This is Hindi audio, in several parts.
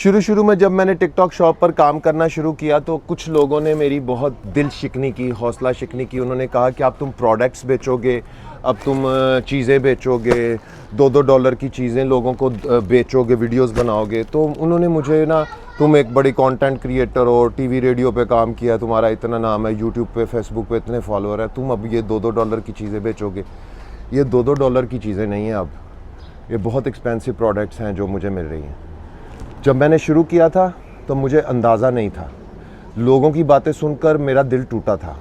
शुरू में जब मैंने टिकटॉक शॉप पर काम करना शुरू किया तो कुछ लोगों ने मेरी बहुत दिल शिकनी की, हौसला शिकनी की। उन्होंने कहा कि अब तुम प्रोडक्ट्स बेचोगे, अब तुम चीज़ें बेचोगे, $2 की चीज़ें लोगों को बेचोगे, वीडियोस बनाओगे। तो उन्होंने मुझे ना, तुम एक बड़ी कंटेंट क्रिएटर हो, टीवी रेडियो पे काम किया, तुम्हारा इतना नाम है, यूट्यूब पे फेसबुक पे इतने फॉलोअर है, तुम अब ये $2 की चीज़ें बेचोगे। ये $2 की चीज़ें नहीं हैं, अब ये बहुत एक्सपेंसिव प्रोडक्ट्स हैं जो मुझे मिल रही हैं। जब मैंने शुरू किया था तो मुझे अंदाज़ा नहीं था। लोगों की बातें सुनकर मेरा दिल टूटा था।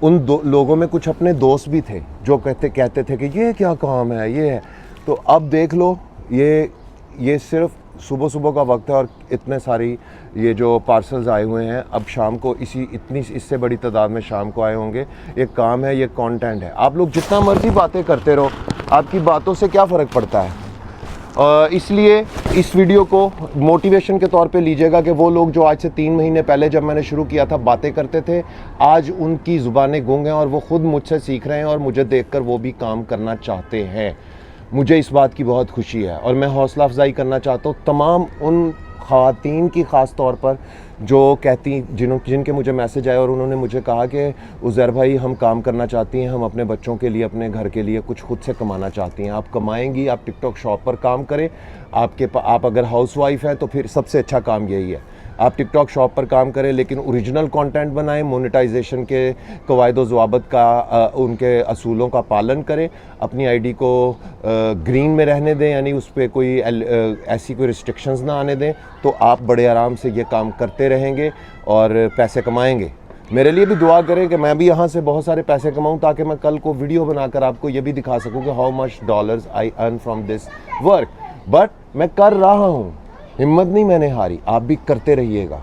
उन लोगों में कुछ अपने दोस्त भी थे जो कहते थे कि ये क्या काम है, ये है। तो अब देख लो, ये सिर्फ सुबह का वक्त है और इतने सारी ये जो पार्सल्स आए हुए हैं, अब शाम को इससे बड़ी तादाद में शाम को आए होंगे। ये काम है, ये कंटेंट है। आप लोग जितना मर्जी बातें करते रहो, आपकी बातों से क्या फ़र्क पड़ता है। इसलिए इस वीडियो को मोटिवेशन के तौर पे लीजिएगा कि वो लोग जो आज से 3 महीने पहले जब मैंने शुरू किया था बातें करते थे, आज उनकी ज़ुबानें गूंग हैं और वो ख़ुद मुझसे सीख रहे हैं और मुझे देखकर वो भी काम करना चाहते हैं। मुझे इस बात की बहुत खुशी है और मैं हौसला अफजाई करना चाहता हूँ तमाम उन ख़वातीन की ख़ास तौर पर जो कहती, जिनके मुझे मैसेज आए और उन्होंने मुझे कहा कि उज़ैर भाई, हम काम करना चाहती हैं, हम अपने बच्चों के लिए, अपने घर के लिए कुछ खुद से कमाना चाहती हैं। आप कमाएंगी, आप टिकटॉक शॉप पर काम करें। आप अगर हाउसवाइफ हैं तो फिर सबसे अच्छा काम यही है, आप टिकटॉक शॉप पर काम करें, लेकिन ओरिजिनल कंटेंट बनाएं, मोनेटाइजेशन के कवायद व ज़वाबत का, उनके असूलों का पालन करें, अपनी आईडी को ग्रीन में रहने दें, यानी उस पर कोई ऐसी कोई रिस्ट्रिक्शंस ना आने दें। तो आप बड़े आराम से ये काम करते रहेंगे और पैसे कमाएंगे। मेरे लिए भी दुआ करें कि मैं भी यहाँ से बहुत सारे पैसे कमाऊँ, ताकि मैं कल को वीडियो बनाकर आपको ये भी दिखा सकूँ कि how much dollars I earn from this work. But मैं कर रहा हूँ, हिम्मत नहीं मैंने हारी, आप भी करते रहिएगा।